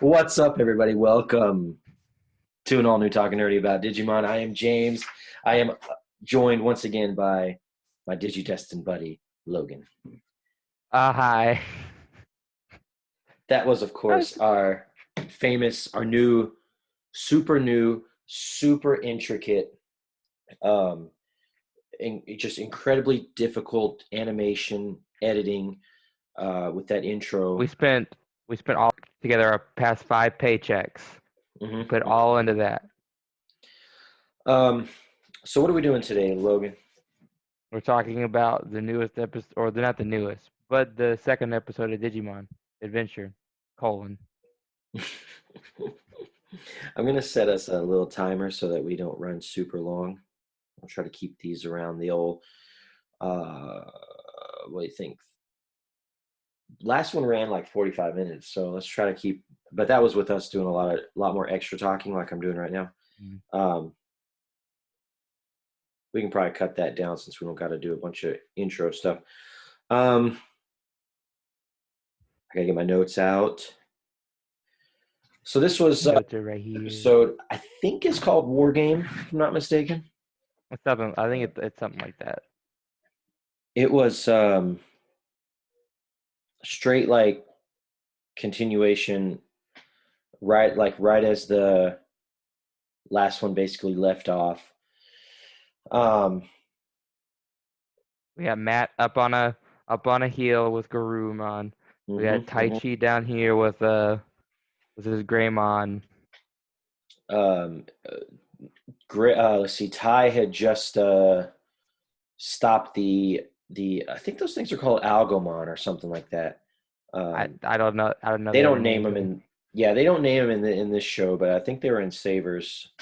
What's up, everybody? Welcome to an all-new Talking Nerdy about Digimon. I am James. I am joined once again by my Digidestined buddy, Logan. Hi. That was, of course, our famous, our new, super intricate, um, just incredibly difficult animation editing with that We intro. spent we spent all together our past 5 paychecks. We hmm put all into that. Um, so what are we doing today, Logan? We're talking about the newest episode, or not the newest, but the second episode of Digimon Adventure: colon. I'm gonna set us a little timer so that we don't run super long. I'll try to keep these around the old. Uh, what do you think? Last one ran like 45 minutes, so let's try to keep. But that was with us doing a lot more extra talking, like I'm doing right now. Mm. Um, we can probably cut that down since we don't got to do a bunch of intro stuff. I gotta get my notes out. So this was Notes are right here. episode. I think it's called War Game, if I'm not mistaken. It's something. I think it's something like that. It was straight like continuation, right as the last one basically left off. Um, We got Matt up on a hill with Garurumon. We got Tai mhm. Chi down here with his Greymon. Um, let's see. Ty had just stopped the. I think those things are called Algomon or something like that. I Um, I don't know. I don't know they their don't name names. them in. Yeah, they don't name them in this show, but I think they were in Savers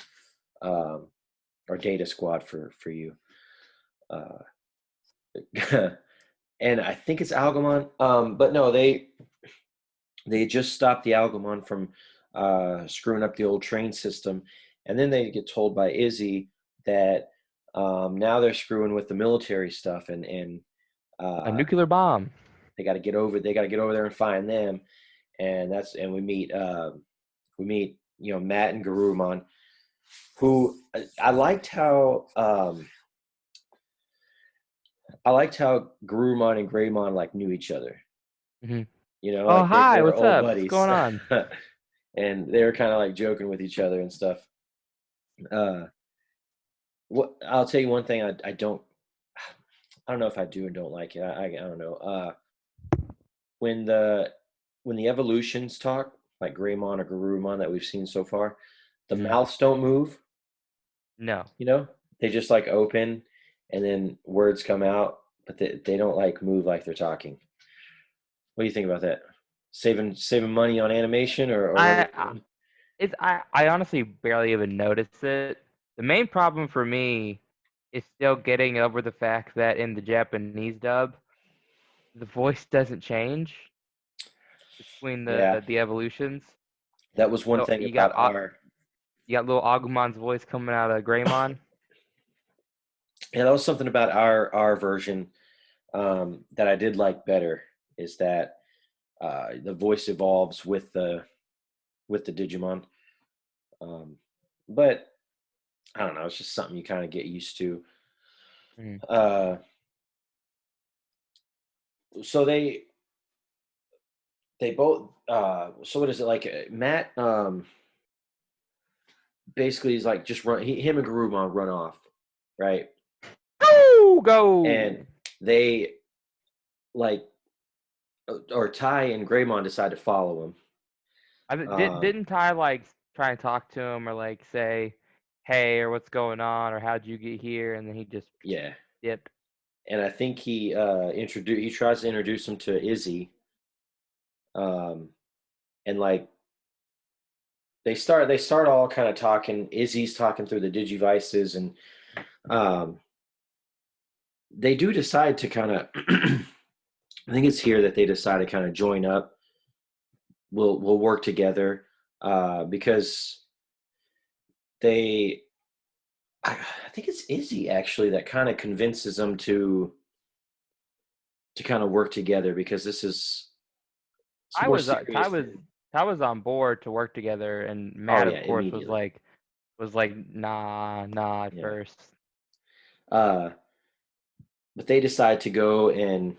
um, or Data Squad for you. Uh, and I think it's Algomon. But no, they just stopped the Algomon from screwing up the old train system, and then they get told by Izzy that now they're screwing with the military stuff, and A uh, nuclear bomb. they got to get over. They got to get over there and find them, and we meet Matt and Garurumon, who I liked how Garurumon and Greymon like knew each other. Hmm. Oh, Like they hi, were what's old up? What's buddies. going on? And they were kind of like joking with each other and stuff. Uh, what I'll tell you one thing I don't know if I do and don't like it. I don't know. When the when the evolutions talk, like Greymon or Garurumon that we've seen so far, the Hmm. mouths don't move. No. You know, they just like open, and then words come out, but they don't like move like they're talking. What do you think about that? Saving money on animation, or what are I, they I doing? I honestly barely even noticed it. The main problem for me is still getting over the fact that in the Japanese dub, the voice doesn't change between Yeah, the evolutions. that was one So thing about our. you got little Agumon's voice coming out of Greymon. Yeah, that was something about our version that I did like better is that the voice evolves with the Digimon. Um, but I don't know, it's just something you kind of get used to. Mhm. Uh, so they both. So what is it like? Matt basically is like just him and Garurumon run off, right? Go And go. they like or Ty and Greymon decide to follow him. Um, Didn't Ty like try and talk to him or like say, "Hey," or "What's going on?" or "How'd you get here?" and then he just yeah, dipped. and I think he tries to introduce him to Izzy, um, and like they start all kind of talking. Izzy's talking through the digivices, and um, they do decide to kind of. I think it's here that they decide to kind of join up. We'll work together because they. I think it's Izzy actually that kind of convinces them to kind of work together because this is some I more was serious Ty was than. Tai was on board to work together, and Oh Matt, yeah, of course, immediately. was like, nah at Yeah. first. Uh, but they decide to go and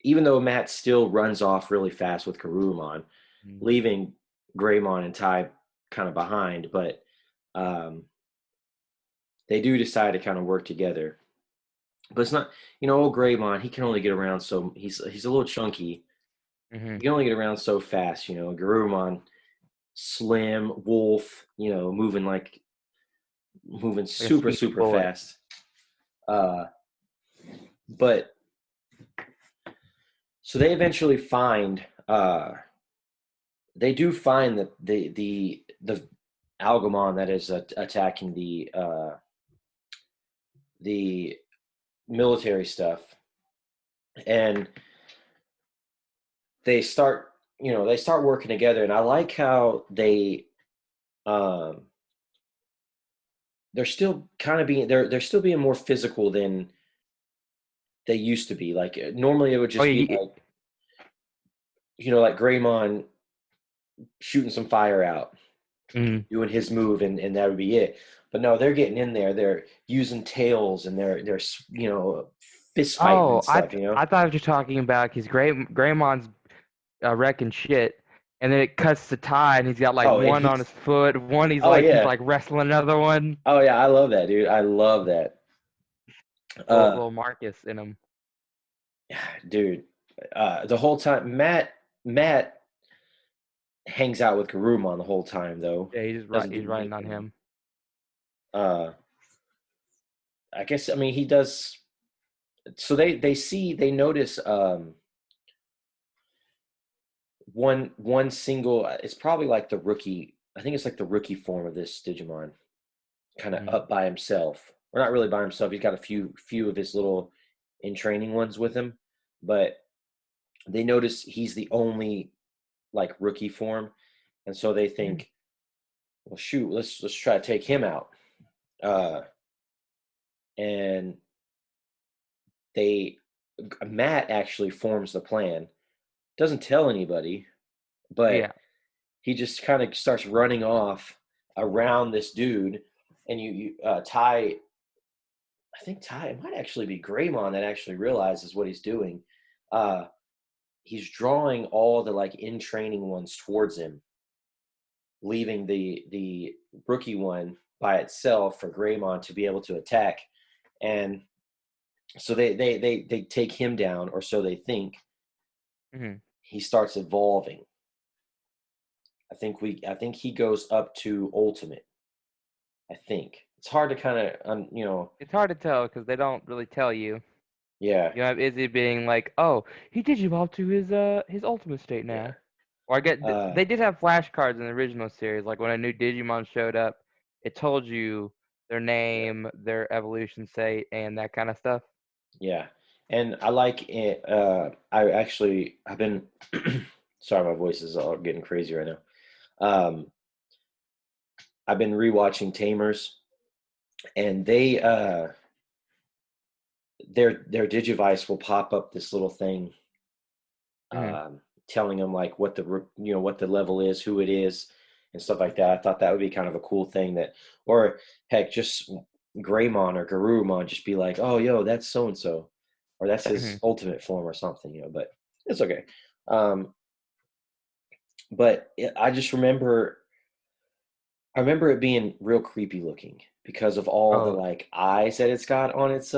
even though Matt still runs off really fast with Garurumon, Mm. leaving Greymon and Ty kind of behind, but um, they do decide to kind of work together. But it's not, old Greymon, he can only get around so he's a little chunky. Hmm. He can only get around so fast, Garurumon, slim, wolf, moving Like a super, speedy super bullet. fast. Uh, but so they eventually find they do find that the Algamon that is attacking the military stuff, and they start working together, and I like how um, they're still kind of being they're still being more physical than they used to be. Like normally it would Oh just be yeah, like Greymon shooting some fire out, mm. doing his move, and that would be it. But no, they're getting in there. They're using tails and they're fist fighting Oh, and stuff. I thought you were talking about his Greymon's wrecking shit, and then it cuts to Ty, and he's got like Oh, and one on his he's foot, one oh he's yeah, like wrestling another one. oh yeah, I love that, dude. I love that. Uh, Little Marcus in him. dude, the whole time Matt hangs out with Garurumon the whole time though. Yeah, Doesn't he's do riding on anything. him. Uh, I guess I mean he does. So they notice one single. It's probably like the rookie. I think it's like the rookie form of this Digimon, kind of Hmm. up by himself. Or not really by himself. He's got a few of his little in training ones with him, but they notice he's the only like rookie form, and so they think, well, shoot, let's try to take him out. Uh, and they Matt actually forms the plan. Doesn't tell anybody, but Yeah. he just kind of starts running off around this dude, and Ty. I think Ty. It might actually be Greymon that actually realizes what he's doing. Uh, he's drawing all the like in training ones towards him, leaving the rookie one by itself for Greymon to be able to attack. And so they take him down, or so they think. Hmm. He starts evolving. I think he goes up to ultimate. I think it's hard to kind of It's hard to tell because they don't really tell you. yeah, You have Izzy being like, "Oh, he did evolve to his ultimate state yeah. now." Or I get Uh they did have flashcards in the original series, like when a new Digimon showed up, it told you their yeah, name, their evolution state, and that kind of stuff. yeah. And I like it. I've been sorry, my voice is all getting crazy right now. I've been rewatching Tamers, and their Digivice will pop up this little thing, Hmm. telling them like what the level is, who it is, and stuff like that. I thought that would be kind of a cool thing or heck, just Greymon or Garurumon just be like, oh, yo, that's so and so, or that's his Hmm. ultimate form or something. But it's okay. Um, but I just remember it being real creepy looking because of all the Oh, like eyes that it's got on its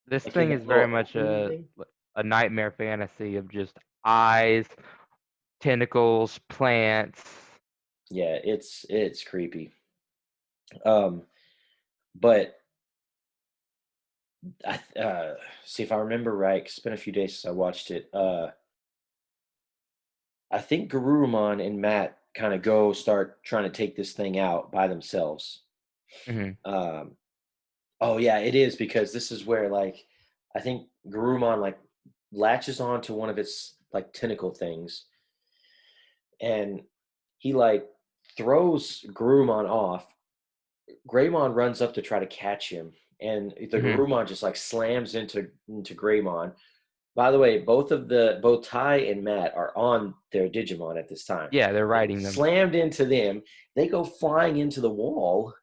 this like in thing that is very little much opening thing. a nightmare fantasy of just eyes, tentacles, plants. Yeah, it's creepy. Um, but see if I remember right. 'Cause it's been a few days since I watched it. I think Garurumon and Matt kind of go start trying to take this thing out by themselves. Hmm. Um, oh yeah, it is because this is where like I think Garurumon like latches on to one of its like tentacle things, and he like throws Garurumon off. Greymon runs up to try to catch him, and the Hmm. Garurumon just like slams into Greymon. By the way, both Ty and Matt are on their Digimon at this time. Yeah, they're It riding them. slammed into them. They go flying into the wall,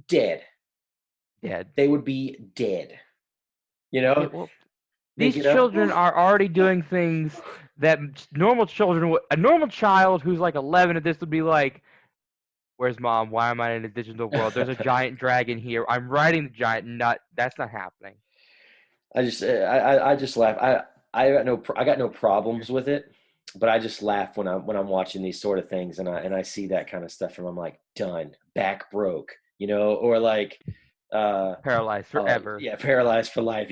dead. Dead. They would be dead. You Yeah, know, well, they these get up. children are already doing things that normal children would. A normal child who's like 11 at this would be like, "Where's mom? Why am I in a digital world? There's a giant dragon here. I'm riding the giant nut. That's not happening." I just laugh. I got no problems with it, but I just laugh when I'm watching these sort of things and I see that kind of stuff and I'm like, done, back broke, or like, uh, Paralyzed forever. yeah, paralyzed for life,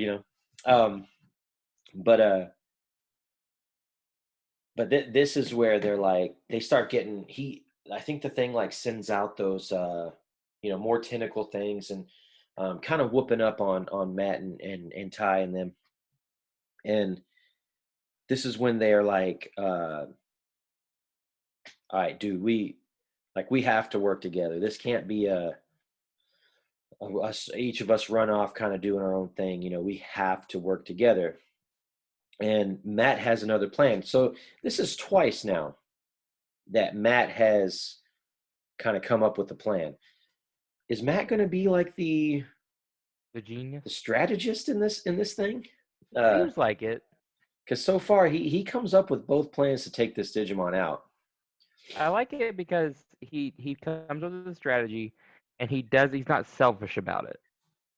but this is where they're like they start getting he. I think the thing like sends out those more tentacle things and kind of whooping up on Matt and Ty and them and this is when they're like, all right, dude, we have to work together. This can't be us each of us run off kind of doing our own thing. We have to work together. And Matt has another plan. So this is twice now that Matt has kind of come up with a plan. Is Matt going to be like The the genius. strategist in this thing? Seems like it. Because so far he comes up with both plans to take this Digimon out. I like it because he comes up with a strategy, and he's not selfish about it.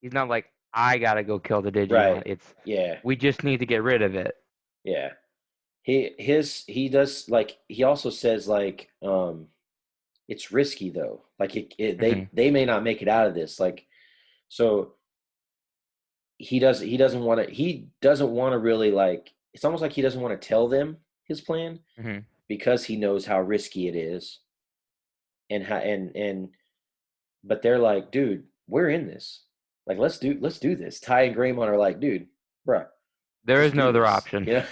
He's not like, I gotta go kill the Digimon. Right. It's, Yeah. we just need to get rid of it. Yeah. He does like he also says like it's risky though like Hmm. they may not make it out of this like so he doesn't want to really like it's almost like he doesn't want to tell them his plan Hmm. because he knows how risky it is and how and but they're like dude we're in this like let's do this. Ty and Greymon are like dude bruh There let's is do no other this option.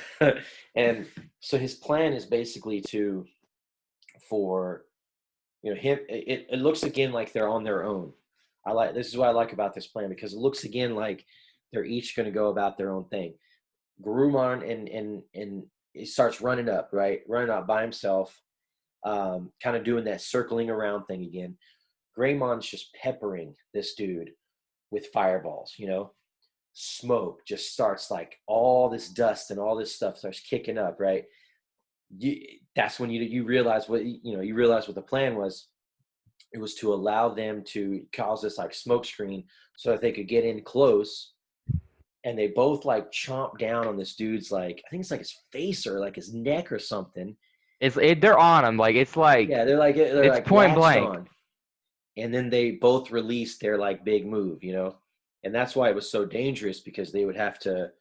and so his plan is basically to for him it looks again like they're on their own. This is what I like about this plan because it looks again like they're each going to go about their own thing. Garumon and he starts running up, right, running up by himself, kind of doing that circling around thing again. Greymon's just peppering this dude with fireballs, smoke just starts like all this dust and all this stuff starts kicking up, right. That's when you realize you realize what the plan was. It was to allow them to cause this like smoke screen so that they could get in close and they both like chomp down on this dude's like I think it's like his face or like his neck or something. They're on him. Yeah, they're It's like point latched blank. on. And then they both released their like big move, and that's why it was so dangerous because they would have to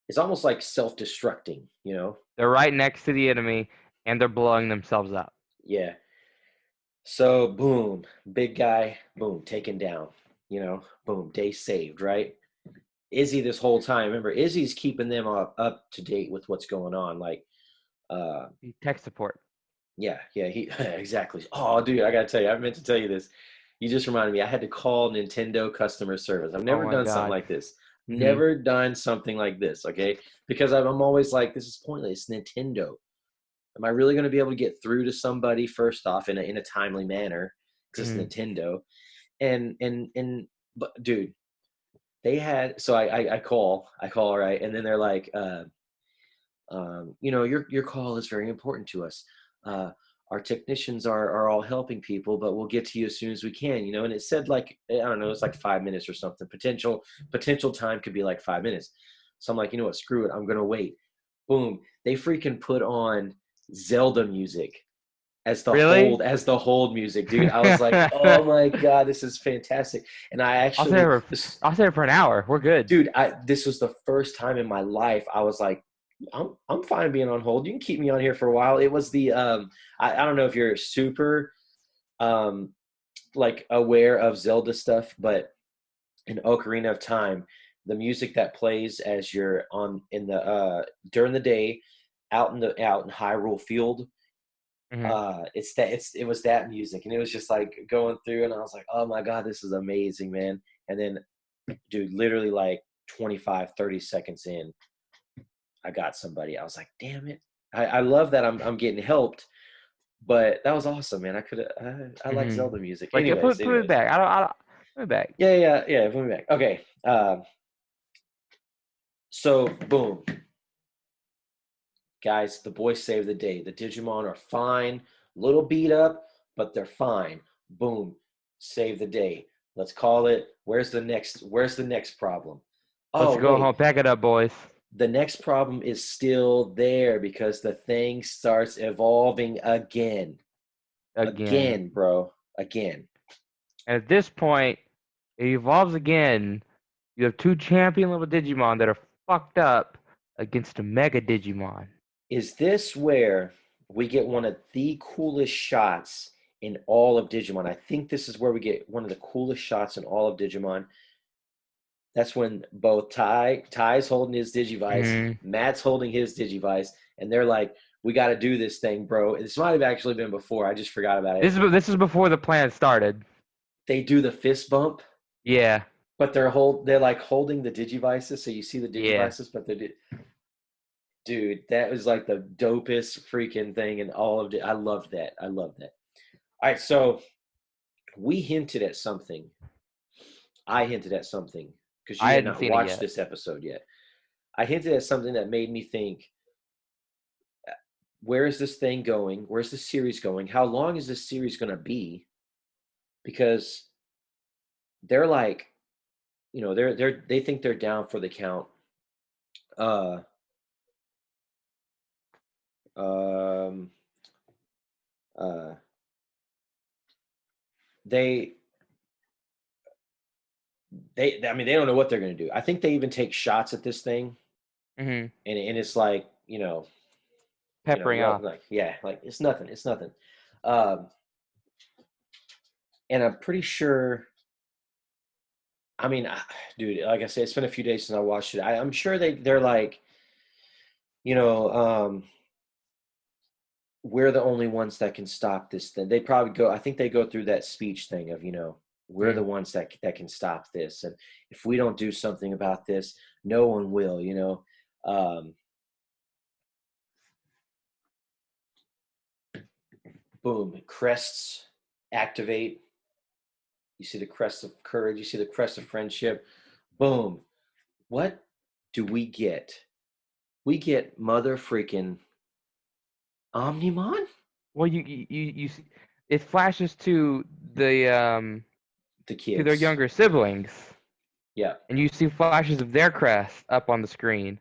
it's almost like self-destructing. They're right next to the enemy, and they're blowing themselves up. Yeah. So boom, big guy, boom, taken down, boom, day saved, right. Izzy this whole time. Remember, Izzy's keeping them up to date with what's going on. Like, uh, Tech support. yeah, he exactly. Oh, dude, I gotta tell you, I meant to tell you this. You just reminded me. I had to call Nintendo customer service. I've Oh never my done something god. like this. Hmm. Never done something like this. Okay, because I'm always like, this is pointless. Nintendo. Am I really going to be able to get through to somebody first off in a timely manner? Because it's Hmm. Nintendo. And but dude, they had so I call right, and then they're like, your call is very important to us. Uh, our technicians are all helping people, but we'll get to you as soon as we can. And it said like I don't know, it's like 5 minutes or something. Potential time could be like 5 minutes. So I'm like, you know what? Screw it. I'm gonna wait. Boom. They freaking put on Zelda music Really? as the hold music, dude. I was like, oh my god, this is fantastic. And I I'll stay actually for this I'll stay for an hour. We're good. dude, this was the first time in my life I was like, I'm fine being on hold. You can keep me on here for a while. It was the I don't know if you're super um like aware of Zelda stuff, but in Ocarina of Time, the music that plays as you're on in the during the day out in Hyrule Field, Hmm. it was that music and it was just like going through and I was like, oh my god, this is amazing, man. And then dude, literally like 25, 30 seconds in, I got somebody. I was like, damn it. I love that I'm getting helped, but that was awesome, man. I like Hmm. Zelda music. Like put it back. I don't put it back. Yeah. Put me back. Okay. So boom, guys, the boys saved the day. The Digimon are fine, little beat up, but they're fine. Boom, save the day. Let's call it. Where's the next problem? Let's Oh go wait, home. Pack it up, boys. the next problem is still there because the thing starts evolving again. Again. Again, bro. Again. And at this point, it evolves again. You have two champion level Digimon that are fucked up against a Mega Digimon. Is this where we get one of the coolest shots in all of Digimon? I think this is where we get one of the coolest shots in all of Digimon. That's when both Ty's holding his Digivice, Hmm. Matt's holding his Digivice, and they're like, "We got to do this thing, bro." This might have actually been before. I just forgot about it. This is before the plan started. They do the fist bump, Yeah, but they're like holding the Digivices, so you see the yeah. Digivices, but dude, that was like the dopest freaking thing in all of it. I loved that. I loved that. All right, so we hinted at something. I hinted at something because you I had hadn't not seen it watched yet. this episode yet. I hinted at something that made me think, where is this thing going? Where's the series going? How long is this series going to be? Because they're like, they think they're down for the count. Uh, um, uh, they I mean, they don't know what they're going to do. I think they even take shots at this thing, Hmm. and it's like, Peppering what, off. like, yeah, like it's nothing. Um, and I'm pretty sure. I mean, dude, like I said, it's been a few days since I watched it. I'm sure they're like, you know, we're the only ones that can stop this thing. They probably go. I think they go through that speech thing of, we're the Mm. ones that can stop this, and if we don't do something about this, no one will. Boom, crests activate. You see the crest of courage. You see the crest of friendship. Boom. What do we get? We get mother freaking Omnimon? Well, you see, it flashes the The to their kids. younger siblings, Yeah. and you see flashes of their crest up on the screen,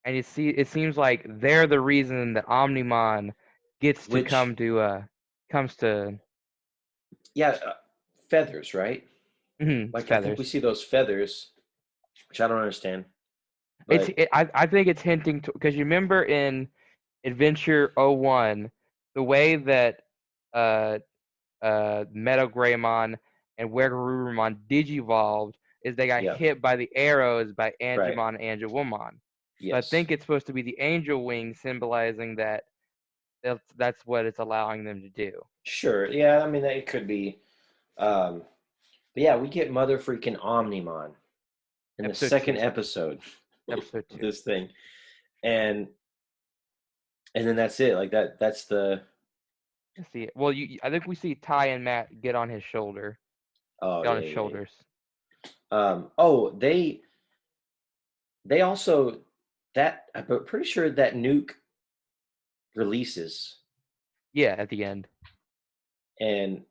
and you see it seems like they're the reason that Omnimon gets to Which, comes to yeah, feathers, right? it's Like, I think we feathers. see those feathers, which I don't understand. It's But I think it's hinting to because you remember in Adventure 01, the way that uh Metagreymon and Wergurumon digivolved is they got yeah, hit by the arrows by right. Angemon and Angelwomon. So I Yes. think it's supposed to be the angel wing symbolizing that that's what it's allowing them to do. Sure. Yeah, I mean, it could be. Um, but yeah, we get mother freaking Omnimon in the Episode second 2. episode Episode of 2. this thing. And then that's it. Like that's the Let's see it. Well, I think we see Ty and Matt get on his shoulder. oh Get on yeah, his yeah, yeah. shoulders. Oh, they also that I'm pretty sure that nuke releases Yeah, at the end. and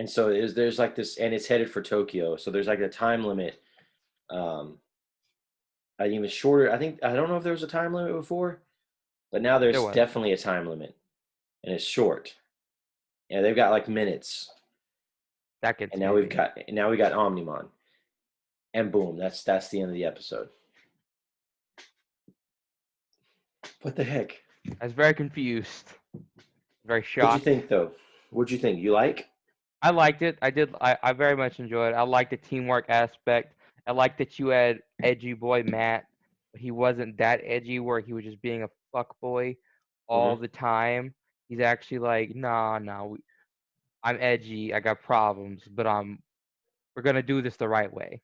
so there's like this, and it's headed for Tokyo. So there's like a time limit. Um, an even shorter. I don't know if there was a time limit before, but now There there's was. definitely a time limit, and it's short. Yeah, they've got like minutes, Seconds and maybe. now we got Omnimon, and boom, that's the end of the episode. What the heck? I was very confused. Very What'd you shocked. think though? What'd you think? You like? I liked it. I did. I very much enjoyed it. I liked the teamwork aspect. I liked that you had edgy boy Matt. He wasn't that edgy where he was just being a fuck boy all Mm-hmm. the time. He's actually like, nah. I'm edgy. I got problems, but we're gonna do this the right way.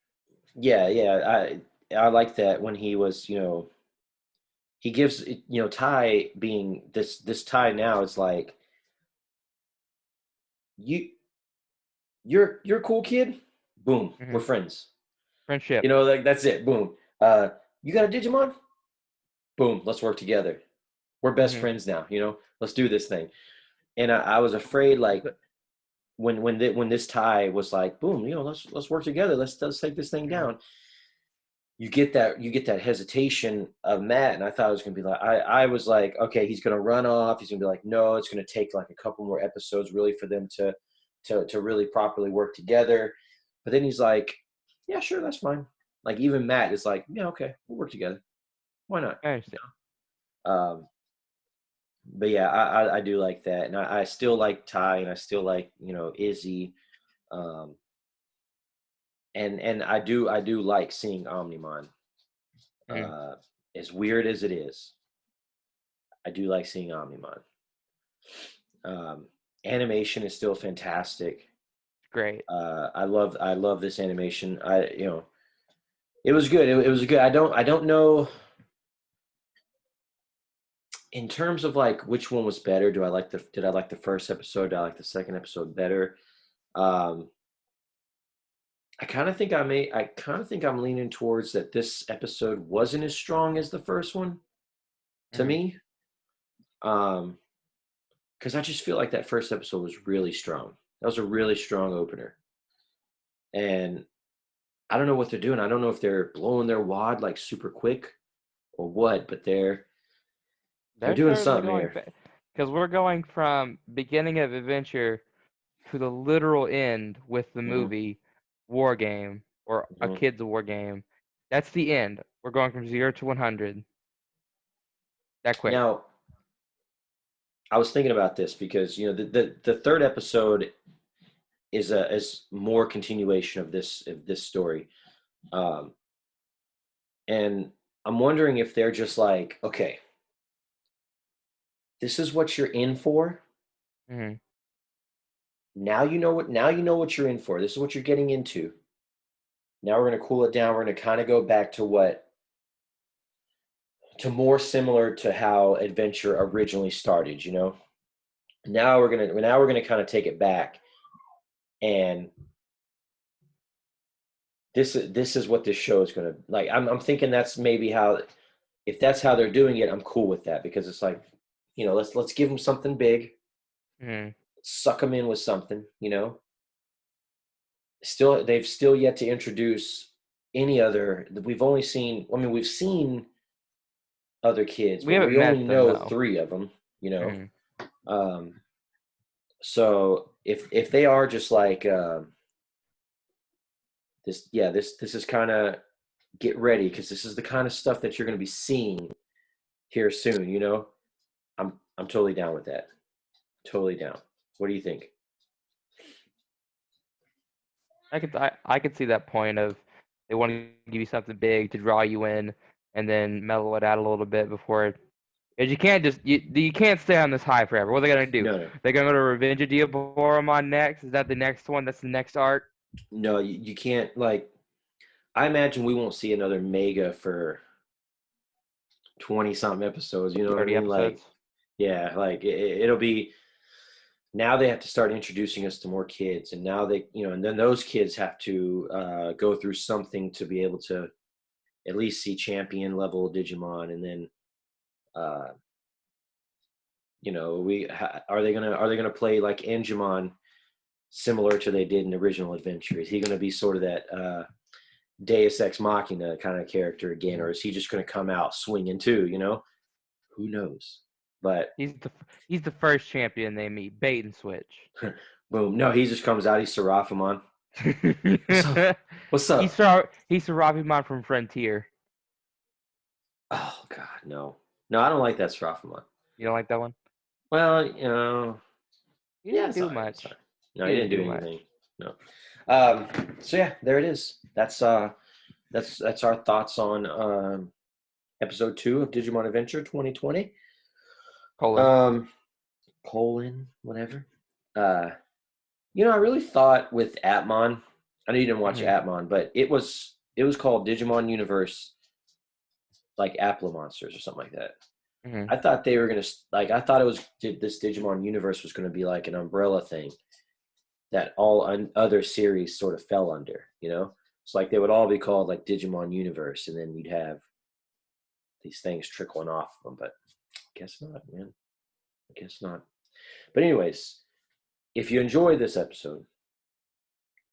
Yeah, yeah. I like that when he was, he gives, Ty being this Ty now is like, you you're a cool kid. Boom, we're Hmm. friends. Friendship. Like that's it. Boom. You got a Digimon? Boom, let's work together. We're best Hmm. friends now. Let's do this thing. And I was afraid, like, when this Ty was like, boom, let's work together. Let's take this thing Hmm. down. You get that hesitation of Matt, and I thought it was gonna be like, I was like, okay, he's gonna run off. He's gonna be like, no, it's gonna take like a couple more episodes really for them to really properly work together. But then he's like, yeah, sure, that's fine. Like even Matt is like, yeah, okay, we'll work together. Why not? I understand. Um, but yeah, I do like that, and I still like Ty, and I still like Izzy, um, and I do like seeing Omnimon. Hmm. Uh, as weird as it is, I do like seeing Omnimon. Um, Animation is still fantastic. Great. I love this animation. It was good. It was good. I don't know in terms of like which one was better. Did I like the first episode? Did I like the second episode better? Um, I kind of think I'm leaning towards that this episode wasn't as strong as the first one to Hmm. me. Um, because I just feel like that first episode was really strong. That was a really strong opener. And I don't know what they're doing. I don't know if they're blowing their wad like super quick or what, but they're They're doing certainly something going here. back because we're going from beginning of adventure to the literal end with the Hmm. movie War Game or A Hmm. Kid's War Game. That's the end. We're going from 0 to 100 that quick. Now, I was thinking about this because the third episode is more continuation of this story, um, and I'm wondering if they're just like, okay, this is what you're in for. Hmm. Now you know what you're in for. This is what you're getting into. Now we're gonna cool it down. We're gonna kind of go back to more similar to how adventure originally started. Now we're gonna kind of take it back, and this is what this show is gonna like. I'm thinking that's maybe how, if that's how they're doing it, I'm cool with that because it's like, let's give them something big, Hmm. suck them in with something. They've still yet to introduce any other. We've only seen. I mean, we've seen other kids, We but haven't we only met them know though. three of them. You know, Hmm. um, so if they are just like this, yeah, this is kind of get ready because this is the kind of stuff that you're going to be seeing here soon. I'm totally down with that. Totally down. What do you think? I could see that point of they want to give you something big to draw you in, and then mellow it out a little bit before. Because you can't stay on this high forever. What are they gonna do? No, no, They're gonna go to Revenge of Diaboromon next. Is that the next one? That's the next arc. no. You can't like. I imagine we won't see another mega for 20 something episodes. You know what I 30 mean? Like, episodes. yeah, like it'll be. Now they have to start introducing us to more kids, and now and then those kids have to go through something to be able to at least see champion level Digimon, and then uh, are they gonna play like Angemon similar to they did in the original Adventure? Is he gonna be sort of that Deus Ex Machina kind of character again, or Mhm. is he just gonna come out swinging too? Who knows? But He's the first champion they meet. Bait and switch. boom, no, he just comes out. He's Seraphimon. What's up? What's up? He's Sarabiman from Frontier. Oh God, no, no, I don't like that Seraphimon. You don't like that one? Well, He yeah, didn't it's all do right. It's all much. right. No, He he didn't didn't do do much. anything. No. Um, so yeah, there it is. That's our thoughts on episode 2 of Digimon Adventure 2020. Colon. Um, colon, whatever. Uh, I really thought with Atmon. I know you didn't watch Hmm. Atmon, but it was it was called Digimon Universe, like Apple Monsters or something like that. Hmm. I thought they were gonna like. I thought it was this Digimon Universe was gonna be like an umbrella thing that all other series sort of fell under. It's like they would all be called like Digimon Universe, and then you'd have these things trickling off of them. But I guess not, man. I guess not. But anyways, if you enjoy this episode,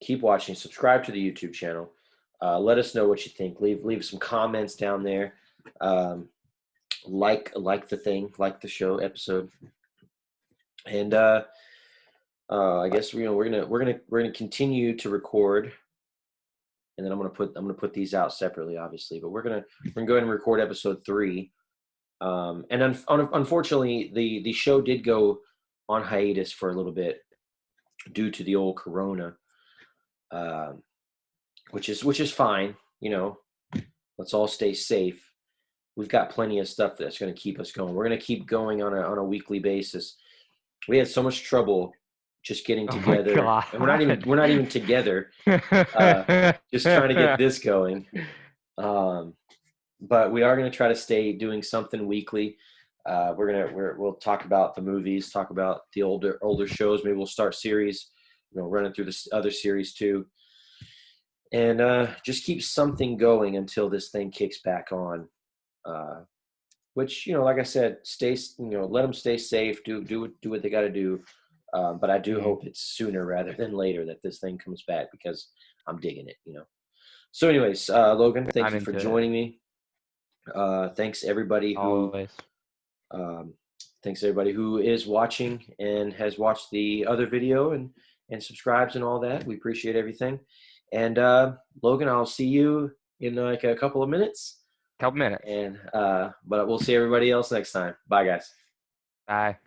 keep watching. Subscribe to the YouTube channel. Let us know what you think. Leave some comments down there. Like like the show episode, and I guess we're gonna continue to record, and then I'm gonna put these out separately, obviously. But we're gonna go ahead and record episode 3. And unfortunately, the show did go on hiatus for a little bit due to the old Corona, um, which is fine. Let's all stay safe. We've got plenty of stuff that's going to keep us going. We're going to keep going on a weekly basis. We had so much trouble just getting Oh my together, and god. we're not even together. Just trying to get this going. Um, but we are going to try to stay doing something weekly. We'll talk about the movies, talk about the older shows. Maybe we'll start series, running through this other series too, and just keep something going until this thing kicks back on. Which, like I said, let them stay safe. Do what they got to do. But I do hope it's sooner rather than later that this thing comes back, because I'm digging it. So, anyways, Logan, thank I'm you for into it. joining me. Thanks everybody who Always. um, thanks everybody who is watching and has watched the other video and subscribes and all that. We appreciate everything. And Logan, I'll see you in like a couple of minutes. Couple minutes. And but we'll see everybody else next time. Bye, guys. Bye.